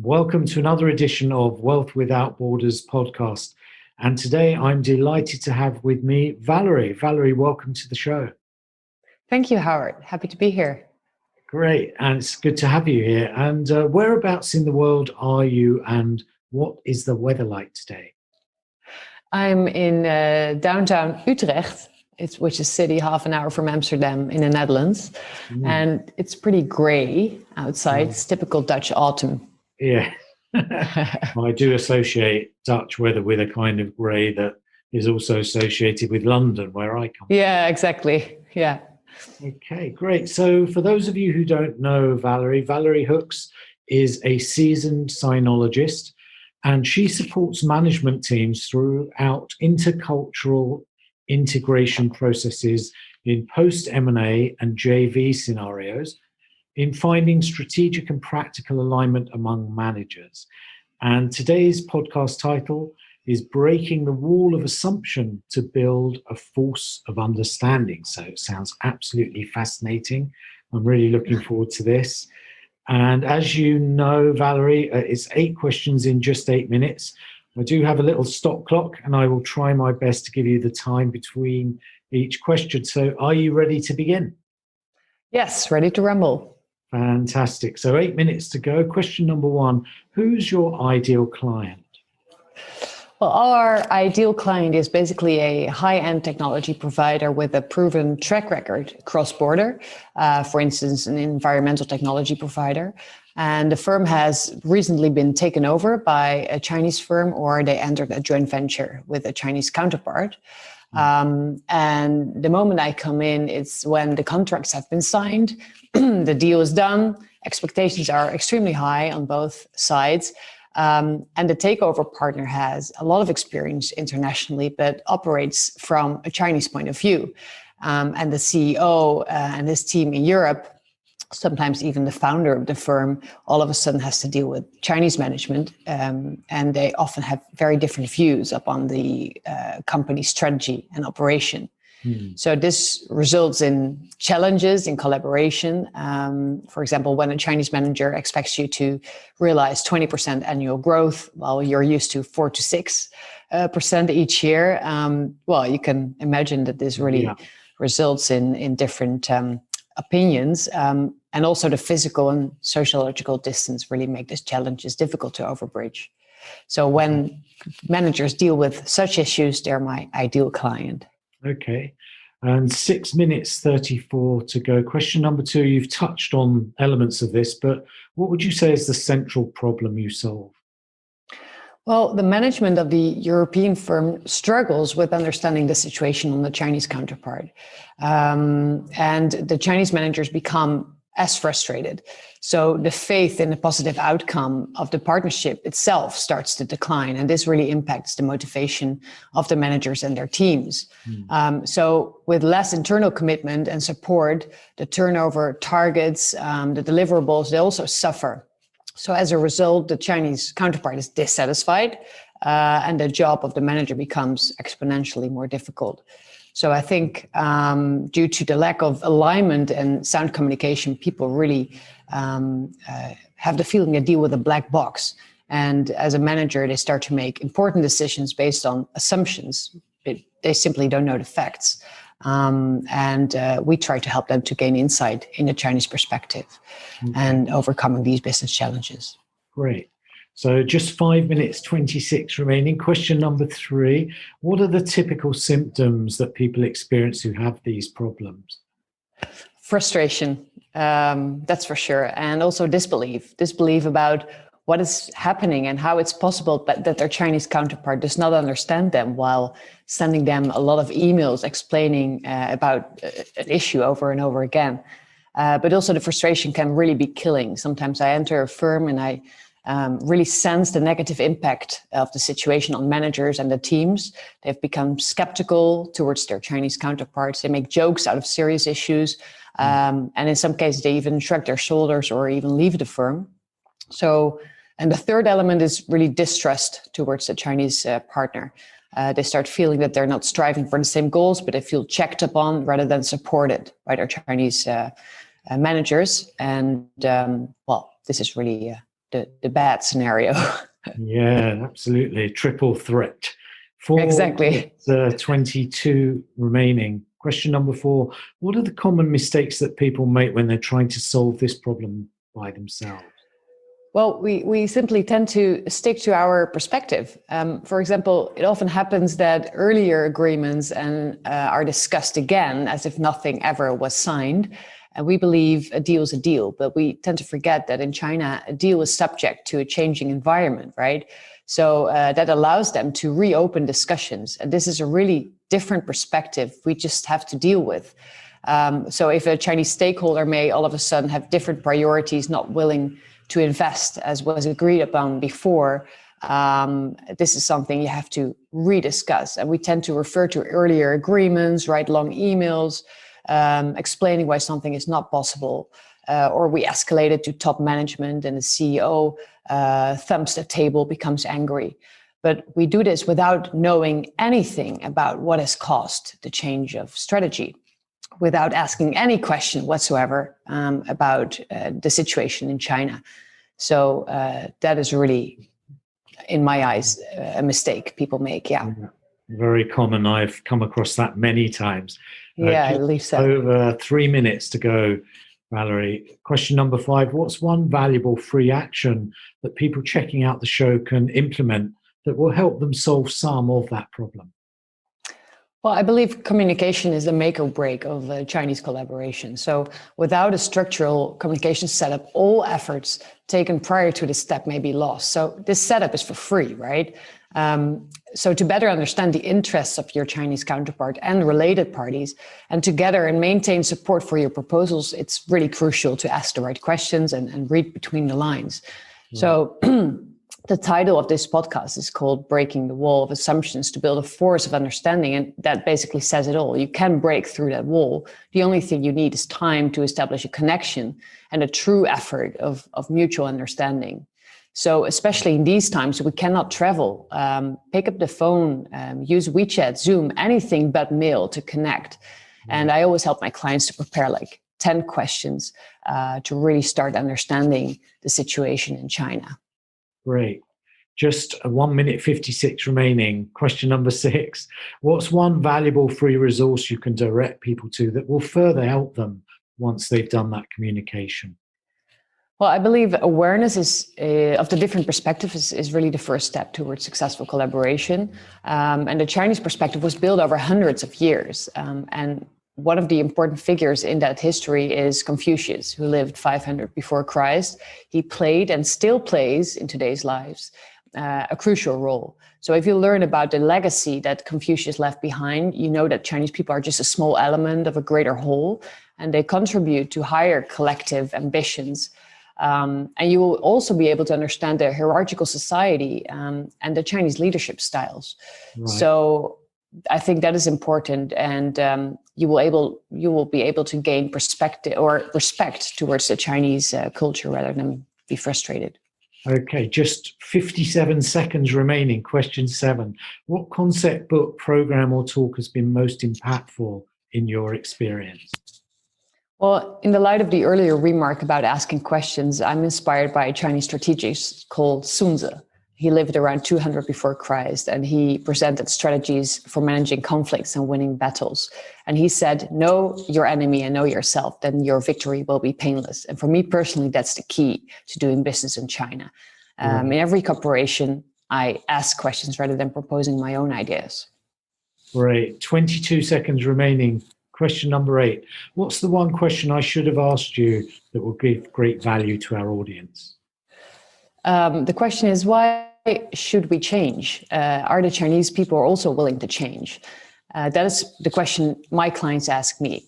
Welcome to another edition of Wealth Without Borders podcast. And today I'm delighted to have with me Valerie. Valerie, welcome to the show. Thank you, Howard. Happy to be here. Great. And it's good to have you here. And whereabouts in the world are you and what is the weather like today? I'm in downtown Utrecht, which is a city half an hour from Amsterdam in the Netherlands. And it's pretty gray outside. It's typical Dutch autumn. Yeah. I do associate Dutch weather with a kind of grey that is also associated with London, where I come from. Yeah, exactly. Yeah. Okay, great. So for those of you who don't know Valerie Hoeks is a seasoned sinologist, and she supports management teams throughout intercultural integration processes in post-M&A and JV scenarios, in finding strategic and practical alignment among managers. And today's podcast title is Breaking the Wall of Assumption to Build a Force of Understanding. So it sounds absolutely fascinating. I'm really looking forward to this. And as you know, Valerie, it's 8 questions in just 8 minutes. I do have a little stop clock and I will try my best to give you the time between each question. So are you ready to begin? Yes, ready to rumble. Fantastic. So 8 minutes to go. Question number 1, who's your ideal client? Well, our ideal client is basically a high-end technology provider with a proven track record cross-border, for instance, an environmental technology provider. And the firm has recently been taken over by a Chinese firm, or they entered a joint venture with a Chinese counterpart. And the moment I come in, it's when the contracts have been signed, the deal is done, expectations are extremely high on both sides. And the takeover partner has a lot of experience internationally, but operates from a Chinese point of view. And the CEO and his team in Europe, sometimes even the founder of the firm, all of a sudden has to deal with Chinese management. And they often have very different views upon the company's strategy and operation. So this results in challenges in collaboration. For example, when a Chinese manager expects you to realize 20% annual growth, while you're used to 4 to 6% each year, well, you can imagine that this really results in different opinions. And also the physical and sociological distance really make these challenges difficult to overbridge. So when managers deal with such issues, they're my ideal client. Okay. And 6 minutes 34 to go. Question number 2, you've touched on elements of this, but what would you say is the central problem you solve? Well, the management of the European firm struggles with understanding the situation on the Chinese counterpart. And the Chinese managers become as frustrated. So the faith in the positive outcome of the partnership itself starts to decline. And this really impacts the motivation of the managers and their teams. So with less internal commitment and support, the turnover targets, the deliverables, they also suffer. So as a result, the Chinese counterpart is dissatisfied and the job of the manager becomes exponentially more difficult. So I think due to the lack of alignment and sound communication, people really have the feeling they deal with a black box. And as a manager, they start to make important decisions based on assumptions. They simply don't know the facts. And we try to help them to gain insight in the Chinese perspective and overcoming these business challenges. Great. So just 5 minutes 26 remaining. Question number 3. What are the typical symptoms that people experience who have these problems? Frustration, that's for sure. And also disbelief about what is happening and how it's possible that their Chinese counterpart does not understand them while sending them a lot of emails explaining about an issue over and over again. But also the frustration can really be killing. Sometimes I enter a firm and I really sense the negative impact of the situation on managers and the teams. They've become skeptical towards their Chinese counterparts. They make jokes out of serious issues. And in some cases, they even shrug their shoulders or even leave the firm. So, and the third element is really distrust towards the Chinese partner. They start feeling that they're not striving for the same goals, but they feel checked upon rather than supported by their Chinese managers. And well, this is really the bad scenario. Yeah, absolutely. Triple threat. Exactly. 22 remaining. Question number 4. What are the common mistakes that people make when they're trying to solve this problem by themselves? Well, we simply tend to stick to our perspective. For example, it often happens that earlier agreements are discussed again as if nothing ever was signed. And we believe a deal is a deal, but we tend to forget that in China, a deal is subject to a changing environment, right? So that allows them to reopen discussions. And this is a really different perspective we just have to deal with. So if a Chinese stakeholder may all of a sudden have different priorities, not willing to invest as was agreed upon before, this is something you have to rediscuss. And we tend to refer to earlier agreements, write long emails, explaining why something is not possible, or we escalate it to top management and the CEO thumps the table, becomes angry. But we do this without knowing anything about what has caused the change of strategy, without asking any question whatsoever about the situation in China. So that is really, in my eyes, a mistake people make. Yeah. Very common. I've come across that many times. Yeah, I believe so. Over 3 minutes to go, Valerie. Question number 5. What's one valuable free action that people checking out the show can implement that will help them solve some of that problem? Well, I believe communication is the make or break of Chinese collaboration. So without a structural communication setup, all efforts taken prior to this step may be lost. So this setup is for free, right? So to better understand the interests of your Chinese counterpart and related parties, and together and maintain support for your proposals, it's really crucial to ask the right questions and read between the lines. Yeah. So the title of this podcast is called Breaking the Wall of Assumptions to Build a Force of Understanding. And that basically says it all. You can break through that wall. The only thing you need is time to establish a connection and a true effort of mutual understanding. So especially in these times, we cannot travel, pick up the phone, use WeChat, Zoom, anything but mail to connect. And I always help my clients to prepare like 10 questions to really start understanding the situation in China. Great. Just 1 minute 56 remaining. Question number 6. What's one valuable free resource you can direct people to that will further help them once they've done that communication? Well, I believe awareness of the different perspectives is really the first step towards successful collaboration. And the Chinese perspective was built over hundreds of years. And one of the important figures in that history is Confucius, who lived 500 before Christ. He played and still plays in today's lives a crucial role. So if you learn about the legacy that Confucius left behind, you know that Chinese people are just a small element of a greater whole, and they contribute to higher collective ambitions. And you will also be able to understand the hierarchical society and the Chinese leadership styles. Right. So I think that is important, and you will be able to gain perspective or respect towards the Chinese culture rather than be frustrated. Okay, just 57 seconds remaining. Question 7. What concept, book, program, or talk has been most impactful in your experience? Well, in the light of the earlier remark about asking questions, I'm inspired by a Chinese strategist called Sun Tzu. He lived around 200 before Christ, and he presented strategies for managing conflicts and winning battles. And he said, know your enemy and know yourself, then your victory will be painless. And for me personally, that's the key to doing business in China. In every corporation, I ask questions rather than proposing my own ideas. Great. 22 seconds remaining. Question number 8. What's the one question I should have asked you that will give great value to our audience? The question is, why should we change? Are the Chinese people also willing to change? That is the question my clients ask me.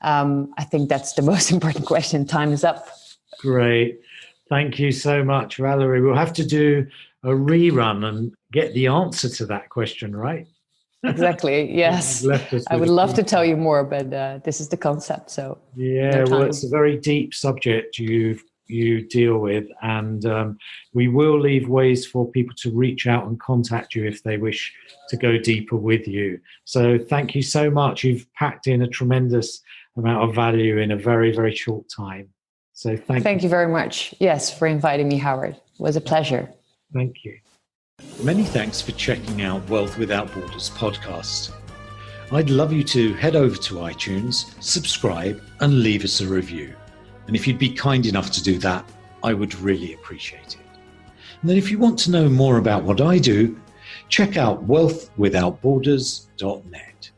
I think that's the most important question. Time is up. Great. Thank you so much, Valerie. We'll have to do a rerun and get the answer to that question, right? Exactly. Yes. I would love to tell you more, but this is the concept. So yeah, well, it's a very deep subject you deal with, and we will leave ways for people to reach out and contact you if they wish to go deeper with you. So thank you so much. You've packed in a tremendous amount of value in a very, very short time. So Thank you very much. Yes, for inviting me, Howard. It was a pleasure. Thank you. Many thanks for checking out Wealth Without Borders podcast. I'd love you to head over to iTunes, subscribe, and leave us a review. And if you'd be kind enough to do that, I would really appreciate it. And then if you want to know more about what I do, check out wealthwithoutborders.net.